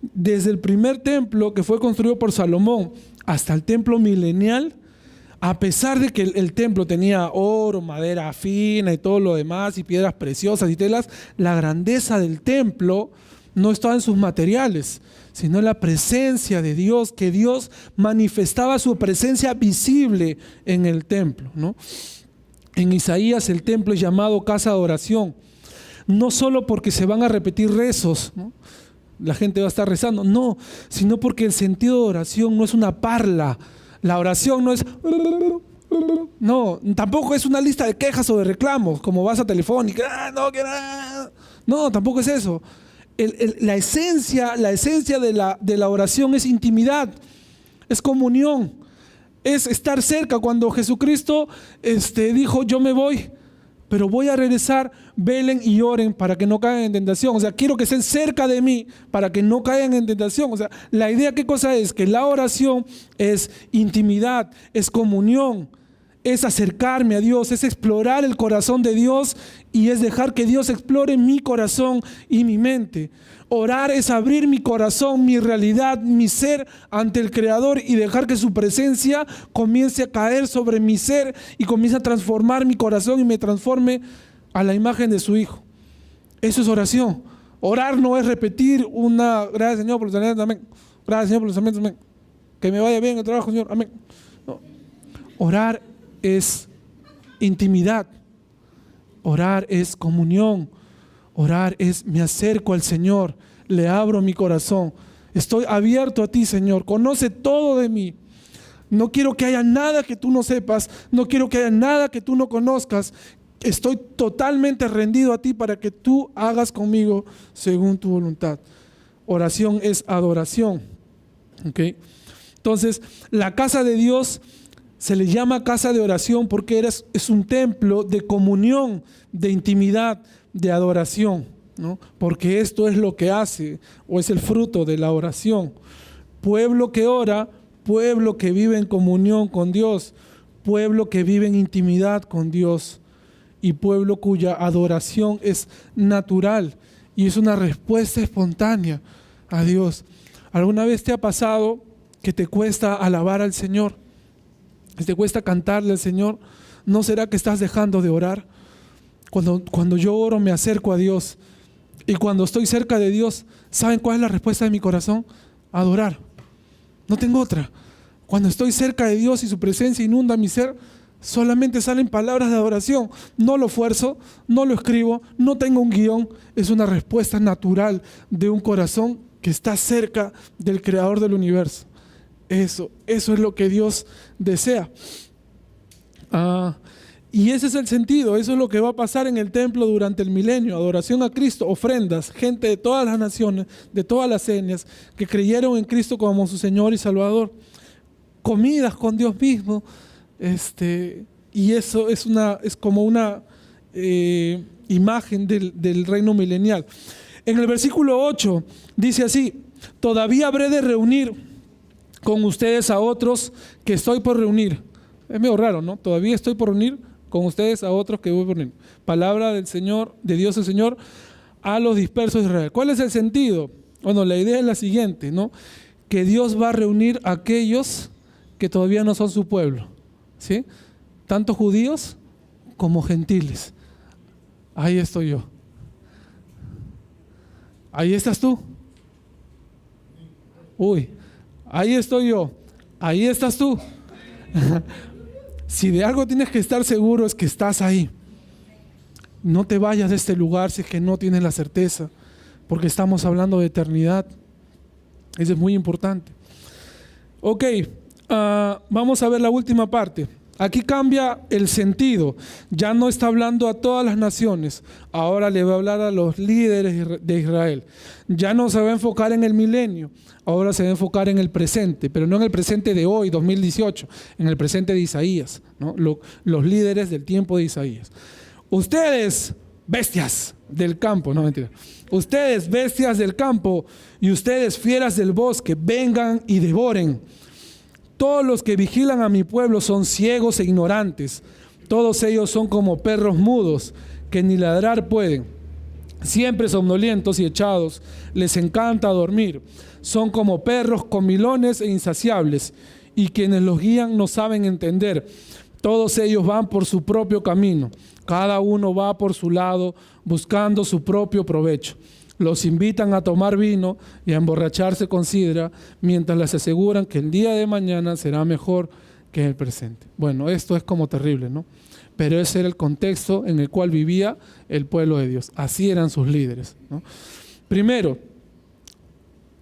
Desde el primer templo que fue construido por Salomón hasta el templo milenial, a pesar de que el templo tenía oro, madera fina y todo lo demás, y piedras preciosas y telas, la grandeza del templo no estaba en sus materiales, sino en la presencia de Dios, que Dios manifestaba su presencia visible en el templo, ¿no? En Isaías el templo es llamado casa de oración, no solo porque se van a repetir rezos, ¿no? La gente va a estar rezando, no, sino porque el sentido de oración no es una parla. La oración no es, no, tampoco es una lista de quejas o de reclamos, como vas a Telefónica, no, tampoco es eso. La esencia de la oración es intimidad, es comunión, es estar cerca. Cuando Jesucristo dijo: yo me voy, pero voy a regresar, velen y oren para que no caigan en tentación. O sea, quiero que estén cerca de mí para que no caigan en tentación. O sea, la idea, ¿qué cosa es? Que la oración es intimidad, es comunión, es acercarme a Dios, es explorar el corazón de Dios, y es dejar que Dios explore mi corazón y mi mente. Orar es abrir mi corazón, mi realidad, mi ser ante el Creador, y dejar que su presencia comience a caer sobre mi ser y comience a transformar mi corazón y me transforme a la imagen de su Hijo. Eso es oración. Orar no es repetir una gracias Señor por los alimentos, amén. Gracias Señor por los alimentos, amén. Que me vaya bien el trabajo, Señor, amén. No. Orar es intimidad. Orar es comunión. Orar es: me acerco al Señor, le abro mi corazón, estoy abierto a ti, Señor, conoce todo de mí. No quiero que haya nada que tú no sepas, no quiero que haya nada que tú no conozcas. Estoy totalmente rendido a ti para que tú hagas conmigo según tu voluntad. Oración es adoración. ¿Okay? Entonces, la casa de Dios se le llama casa de oración porque es un templo de comunión, de intimidad, de adoración, ¿no? Porque esto es lo que hace, o es el fruto de la oración. Pueblo que ora, pueblo que vive en comunión con Dios, pueblo que vive en intimidad con Dios, y pueblo cuya adoración es natural y es una respuesta espontánea a Dios. ¿Alguna vez te ha pasado que te cuesta alabar al Señor? ¿Que te cuesta cantarle al Señor? ¿No será que estás dejando de orar? Cuando yo oro me acerco a Dios, y cuando estoy cerca de Dios, ¿saben cuál es la respuesta de mi corazón? Adorar. No tengo otra. Cuando estoy cerca de Dios y su presencia inunda mi ser, solamente salen palabras de adoración. No lo fuerzo, no lo escribo, no tengo un guión. Es una respuesta natural de un corazón que está cerca del Creador del universo. Eso es lo que Dios desea. Y ese es el sentido, eso es lo que va a pasar en el templo durante el milenio: adoración a Cristo, ofrendas, gente de todas las naciones, de todas las etnias, que creyeron en Cristo como su Señor y Salvador, comidas con Dios mismo, y eso es como una imagen del reino milenial. En el versículo 8 dice así: todavía habré de reunir con ustedes a otros que estoy por reunir. Es medio raro, ¿no? Todavía estoy por reunir con ustedes a otros que voy por reunir. Palabra del Señor, de Dios el Señor, a los dispersos de Israel. ¿Cuál es el sentido? Bueno, la idea es la siguiente, ¿no? Que Dios va a reunir a aquellos que todavía no son su pueblo, ¿sí? Tanto judíos como gentiles. Ahí estoy yo. Ahí estás tú. Uy, ahí estoy yo. Ahí estás tú. Si de algo tienes que estar seguro es que estás ahí. No te vayas de este lugar si es que no tienes la certeza, porque estamos hablando de eternidad. Eso es muy importante. Ok, vamos a ver la última parte. Aquí cambia el sentido. Ya no está hablando a todas las naciones. Ahora le va a hablar a los líderes de Israel. Ya no se va a enfocar en el milenio. Ahora se va a enfocar en el presente, pero no en el presente de hoy, 2018, en el presente de Isaías, ¿no? Los líderes del tiempo de Isaías. Ustedes, bestias del campo, no mentira. Ustedes, bestias del campo, y ustedes, fieras del bosque, vengan y devoren. Todos los que vigilan a mi pueblo son ciegos e ignorantes. Todos ellos son como perros mudos, que ni ladrar pueden. Siempre somnolientos y echados, les encanta dormir. Son como perros comilones e insaciables, y quienes los guían no saben entender. Todos ellos van por su propio camino. Cada uno va por su lado, buscando su propio provecho. Los invitan a tomar vino y a emborracharse con sidra, mientras les aseguran que el día de mañana será mejor que el presente. Bueno, esto es como terrible, ¿no? Pero ese era el contexto en el cual vivía el pueblo de Dios. Así eran sus líderes, ¿no? Primero,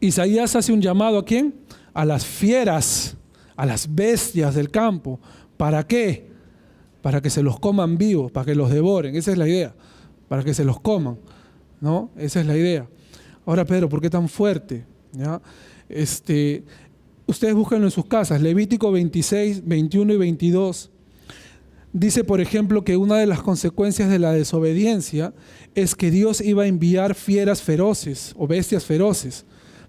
Isaías hace un llamado ¿a quién? A las fieras, a las bestias del campo. ¿Para qué? Para que se los coman vivos, para que los devoren. Esa es la idea, para que se los coman, ¿no? Esa es la idea. Ahora, Pedro, ¿por qué tan fuerte? ¿Ya? Ustedes búsquenlo en sus casas. Levítico 26, 21 y 22. Dice, por ejemplo, que una de las consecuencias de la desobediencia es que Dios iba a enviar fieras feroces o bestias feroces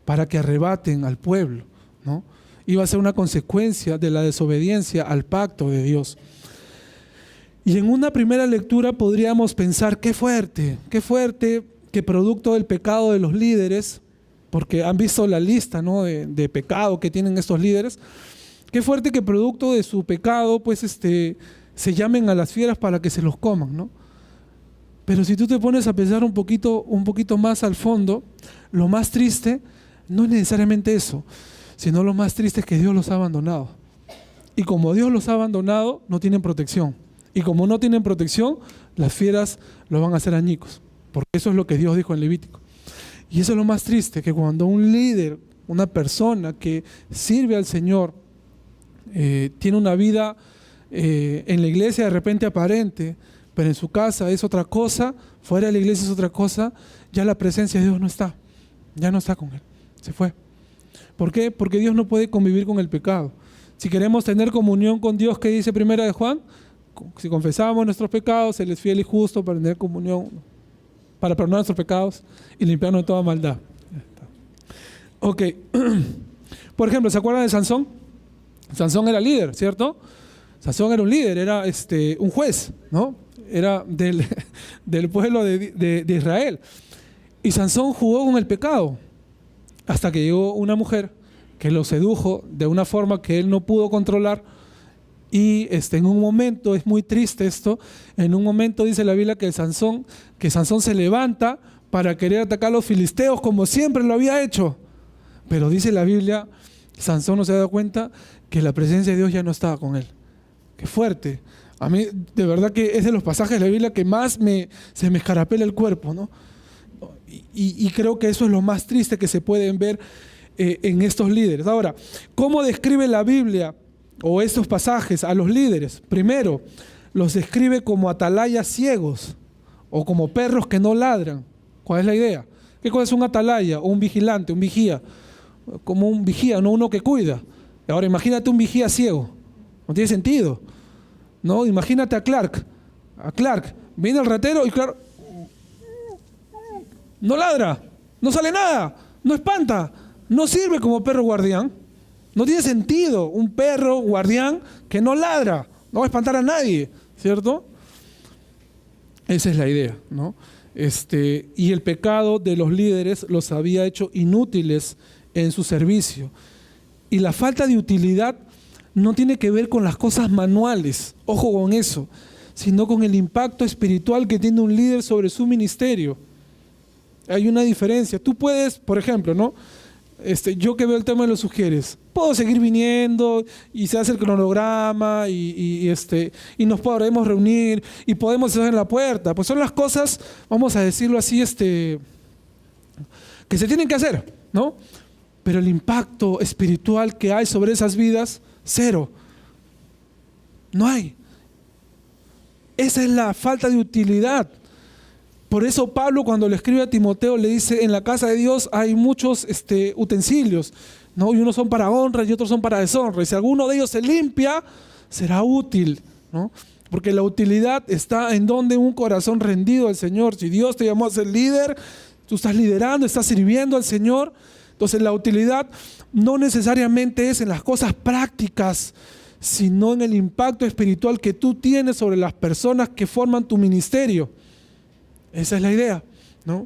para que arrebaten al pueblo, ¿no? Iba a ser una consecuencia de la desobediencia al pacto de Dios. Y en una primera lectura podríamos pensar, qué fuerte que producto del pecado de los líderes, porque han visto la lista, ¿no?, de pecado que tienen estos líderes, qué fuerte que producto de su pecado, pues se llamen a las fieras para que se los coman, ¿no? Pero si tú te pones a pensar un poquito más al fondo, lo más triste no es necesariamente eso, sino lo más triste es que Dios los ha abandonado. Y como Dios los ha abandonado, no tienen protección. Y como no tienen protección, las fieras los van a hacer añicos. Porque eso es lo que Dios dijo en Levítico. Y eso es lo más triste, que cuando un líder, una persona que sirve al Señor, tiene una vida en la iglesia de repente aparente, pero en su casa es otra cosa, fuera de la iglesia es otra cosa, ya la presencia de Dios no está. Ya no está con él. Se fue. ¿Por qué? Porque Dios no puede convivir con el pecado. Si queremos tener comunión con Dios, ¿qué dice Primera de Juan? Si confesamos nuestros pecados, Él es fiel y justo para tener comunión, para perdonar nuestros pecados y limpiarnos de toda maldad. Ok. Por ejemplo, ¿se acuerdan de Sansón? Sansón era líder, ¿cierto? Sansón era un líder, era un juez, ¿no? Era del pueblo de Israel. Y Sansón jugó con el pecado hasta que llegó una mujer que lo sedujo de una forma que él no pudo controlar. Y en un momento, es muy triste esto, en un momento dice la Biblia que Sansón se levanta para querer atacar a los filisteos como siempre lo había hecho. Pero dice la Biblia, Sansón no se ha dado cuenta que la presencia de Dios ya no estaba con él. Qué fuerte. A mí, de verdad que es de los pasajes de la Biblia que más se me escarapela el cuerpo, ¿no? Y creo que eso es lo más triste que se pueden ver en estos líderes. Ahora, ¿cómo describe la Biblia o estos pasajes a los líderes? Primero, los describe como atalayas ciegos o como perros que no ladran. ¿Cuál es la idea? ¿Qué cosa es un atalaya o un vigilante, un vigía? Como un vigía, no uno que cuida. Ahora imagínate un vigía ciego. No tiene sentido, ¿no? Imagínate a Clark. Viene el ratero y Clark no ladra, no sale nada, no espanta, no sirve como perro guardián. No tiene sentido un perro guardián que no ladra, no va a espantar a nadie, ¿cierto? Esa es la idea, ¿no? Y el pecado de los líderes los había hecho inútiles en su servicio. Y la falta de utilidad no tiene que ver con las cosas manuales, ojo con eso, sino con el impacto espiritual que tiene un líder sobre su ministerio. Hay una diferencia. Tú puedes, por ejemplo, ¿no? Yo que veo el tema de los sugieres, puedo seguir viniendo y se hace el cronograma y nos podremos reunir y podemos estar en la puerta. Pues son las cosas, vamos a decirlo así, que se tienen que hacer, ¿no? Pero el impacto espiritual que hay sobre esas vidas, cero. No hay. Esa es la falta de utilidad. Por eso Pablo, cuando le escribe a Timoteo, le dice: en la casa de Dios hay muchos utensilios, ¿no? Y unos son para honra y otros son para deshonra. Y si alguno de ellos se limpia, será útil, ¿no? Porque la utilidad está en donde un corazón rendido al Señor. Si Dios te llamó a ser líder, tú estás liderando, estás sirviendo al Señor. Entonces la utilidad no necesariamente es en las cosas prácticas, sino en el impacto espiritual que tú tienes sobre las personas que forman tu ministerio. Esa es la idea, ¿no?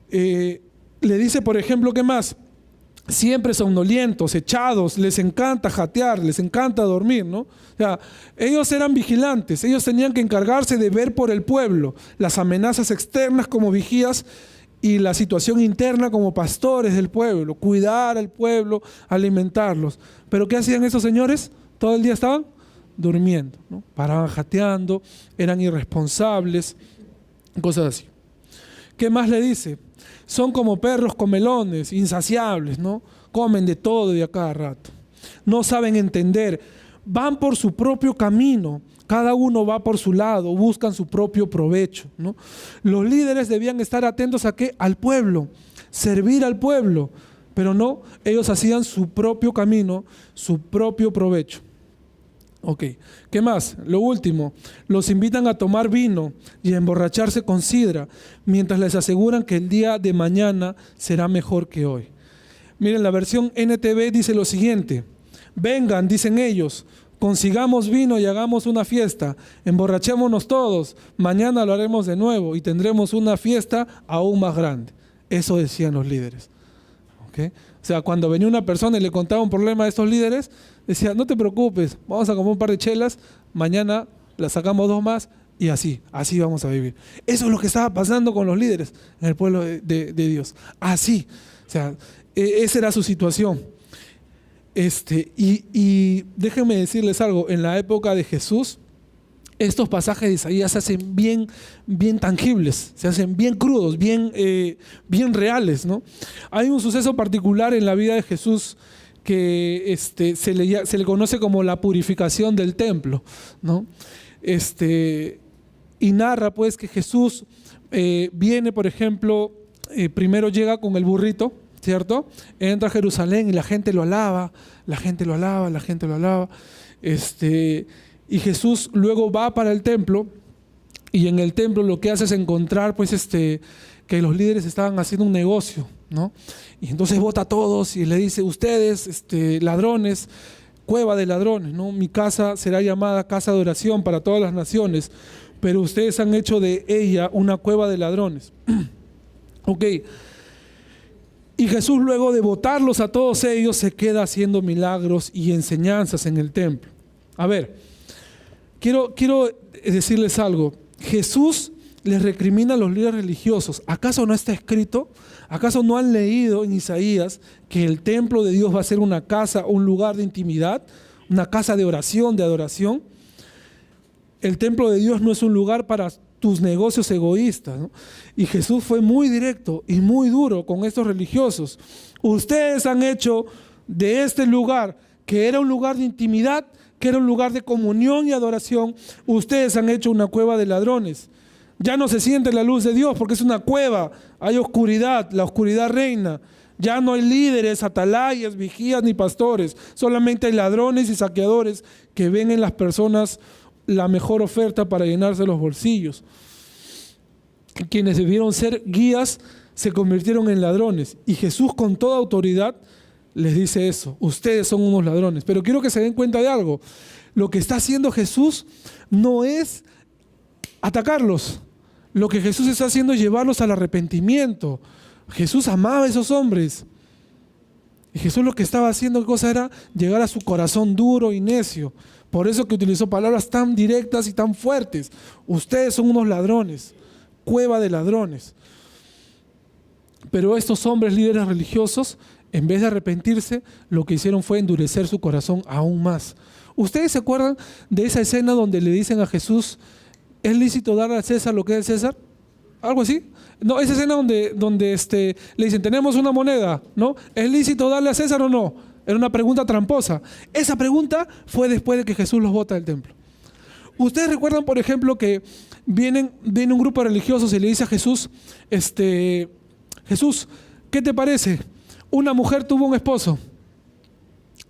Le dice, por ejemplo, ¿qué más? Siempre somnolientos, echados, les encanta jatear, les encanta dormir, ¿no? O sea, ellos eran vigilantes, ellos tenían que encargarse de ver por el pueblo, las amenazas externas como vigías y la situación interna como pastores del pueblo, cuidar al pueblo, alimentarlos. ¿Pero qué hacían esos señores? Todo el día estaban durmiendo, ¿no? Paraban jateando, eran irresponsables, cosas así. ¿Qué más le dice? Son como perros comelones, insaciables, ¿no? Comen de todo y a cada rato. No saben entender, van por su propio camino, cada uno va por su lado, buscan su propio provecho, ¿no? Los líderes debían estar atentos ¿a qué? Al pueblo, servir al pueblo, pero no, ellos hacían su propio camino, su propio provecho. Ok, ¿qué más? Lo último, los invitan a tomar vino y a emborracharse con sidra, mientras les aseguran que el día de mañana será mejor que hoy. Miren, la versión NTV dice lo siguiente: vengan, dicen ellos, consigamos vino y hagamos una fiesta, emborrachémonos todos, mañana lo haremos de nuevo y tendremos una fiesta aún más grande. Eso decían los líderes. ¿Okay? O sea, cuando venía una persona y le contaba un problema a estos líderes, decía: no te preocupes, vamos a comer un par de chelas, mañana la sacamos 2 más y así vamos a vivir. Eso es lo que estaba pasando con los líderes en el pueblo de Dios. Así, o sea, esa era su situación. Y déjenme decirles algo, en la época de Jesús, estos pasajes de Isaías se hacen bien tangibles, se hacen bien crudos, bien reales, ¿no? Hay un suceso particular en la vida de Jesús que se le conoce como la purificación del templo, ¿no? Y narra pues que Jesús viene, por ejemplo, primero llega con el burrito, ¿cierto? Entra a Jerusalén y la gente lo alaba, la gente lo alaba. Y Jesús luego va para el templo, y en el templo lo que hace es encontrar pues que los líderes estaban haciendo un negocio, ¿no? Y entonces bota a todos y le dice: ustedes, ladrones, cueva de ladrones, ¿no? Mi casa será llamada casa de oración para todas las naciones, pero ustedes han hecho de ella una cueva de ladrones. Ok. Y Jesús, luego de botarlos a todos ellos, se queda haciendo milagros y enseñanzas en el templo. A ver, quiero decirles algo. Jesús les recrimina a los líderes religiosos. ¿Acaso no está escrito? ¿Acaso no han leído en Isaías que el templo de Dios va a ser una casa, un lugar de intimidad, una casa de oración, de adoración? El templo de Dios no es un lugar para tus negocios egoístas, ¿no? Y Jesús fue muy directo y muy duro con estos religiosos. Ustedes han hecho de este lugar, que era un lugar de intimidad, que era un lugar de comunión y adoración, ustedes han hecho una cueva de ladrones. Ya no se siente la luz de Dios porque es una cueva, hay oscuridad, la oscuridad reina. Ya no hay líderes, atalayas, vigías ni pastores, solamente hay ladrones y saqueadores que ven en las personas la mejor oferta para llenarse los bolsillos. Quienes debieron ser guías se convirtieron en ladrones, y Jesús con toda autoridad les dice eso: ustedes son unos ladrones. Pero quiero que se den cuenta de algo: lo que está haciendo Jesús no es atacarlos, lo que Jesús está haciendo es llevarlos al arrepentimiento. Jesús amaba a esos hombres. Y Jesús lo que estaba haciendo, ¿qué cosa era? Llegar a su corazón duro y necio. Por eso que utilizó palabras tan directas y tan fuertes. Ustedes son unos ladrones, cueva de ladrones. Pero estos hombres líderes religiosos, en vez de arrepentirse, lo que hicieron fue endurecer su corazón aún más. ¿Ustedes se acuerdan de esa escena donde le dicen a Jesús, ¿es lícito darle al César lo que es del César? ¿Algo así? No, esa escena donde le dicen, tenemos una moneda, ¿no? ¿Es lícito darle a César o no? Era una pregunta tramposa. Esa pregunta fue después de que Jesús los bota del templo. ¿Ustedes recuerdan, por ejemplo, que viene un grupo de religiosos y le dice a Jesús, Jesús, ¿qué te parece? Una mujer tuvo un esposo,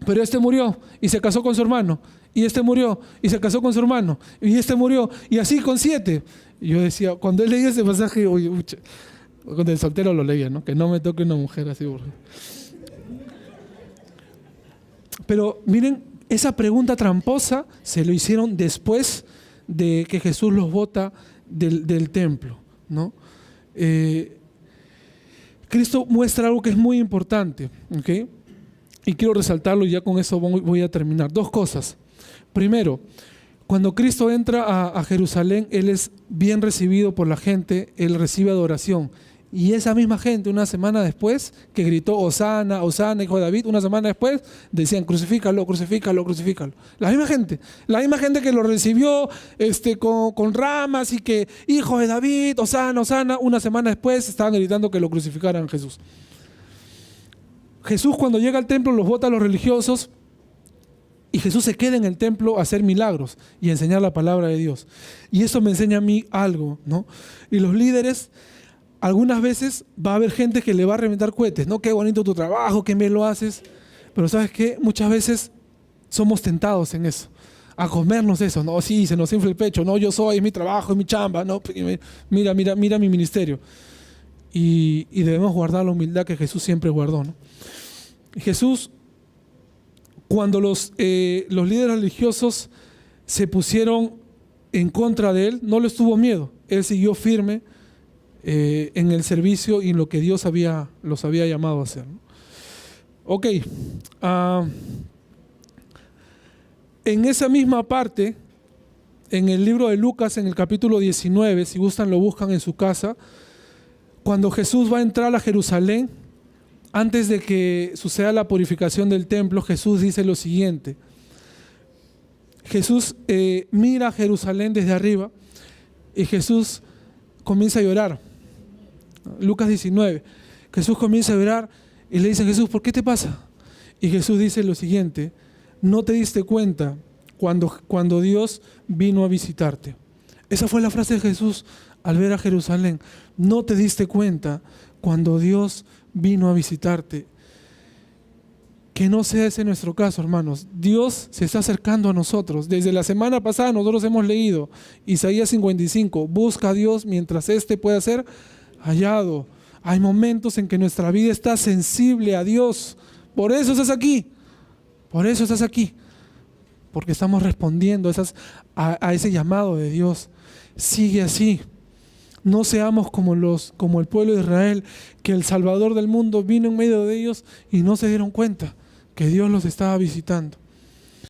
pero este murió y se casó con su hermano. Y este murió y se casó con su hermano. Y este murió y así con 7. Y yo decía, cuando él leía ese pasaje, cuando el soltero lo leía, ¿no? Que no me toque una mujer así. Pero miren, esa pregunta tramposa se lo hicieron después de que Jesús los bota del templo, ¿no? Cristo muestra algo que es muy importante, ¿ok? Y quiero resaltarlo y ya con eso voy a terminar. 2 cosas. Primero, cuando Cristo entra a Jerusalén, Él es bien recibido por la gente, Él recibe adoración. Y esa misma gente, una semana después, que gritó, Hosana, Hosana, hijo de David, una semana después, decían, crucifícalo, crucifícalo, crucifícalo. La misma gente que lo recibió con ramas y que, hijo de David, Hosana, Hosana, una semana después estaban gritando que lo crucificaran a Jesús. Jesús cuando llega al templo los bota a los religiosos y Jesús se queda en el templo a hacer milagros y a enseñar la palabra de Dios. Y eso me enseña a mí algo, ¿no? Y los líderes, algunas veces va a haber gente que le va a reventar cohetes, ¿no? Qué bonito tu trabajo, qué bien lo haces. Pero ¿sabes qué? Muchas veces somos tentados en eso, a comernos eso, ¿no? Sí, se nos infla el pecho, no, yo soy, es mi trabajo, es mi chamba, ¿no? Mira mi ministerio. Y debemos guardar la humildad que Jesús siempre guardó, ¿no? Jesús, cuando los líderes religiosos se pusieron en contra de él, no les tuvo miedo. Él siguió firme en el servicio y en lo que Dios los había llamado a hacer, ¿no? Ok. En esa misma parte, en el libro de Lucas, en el capítulo 19, si gustan lo buscan en su casa, cuando Jesús va a entrar a Jerusalén, antes de que suceda la purificación del templo, Jesús dice lo siguiente. Jesús mira a Jerusalén desde arriba y Jesús comienza a llorar. Lucas 19. Jesús comienza a llorar y le dice a Jesús, ¿por qué te pasa? Y Jesús dice lo siguiente, no te diste cuenta cuando Dios vino a visitarte. Esa fue la frase de Jesús al ver a Jerusalén. No te diste cuenta cuando Dios vino a visitarte. Que no sea ese nuestro caso, hermanos. Dios se está acercando a nosotros. Desde la semana pasada nosotros hemos leído Isaías 55. Busca a Dios mientras éste pueda ser hallado. Hay momentos en que nuestra vida está sensible a Dios. Por eso estás aquí. Por eso estás aquí. Porque estamos respondiendo a ese llamado de Dios. Sigue así. No seamos como el pueblo de Israel, que el Salvador del mundo vino en medio de ellos y no se dieron cuenta que Dios los estaba visitando.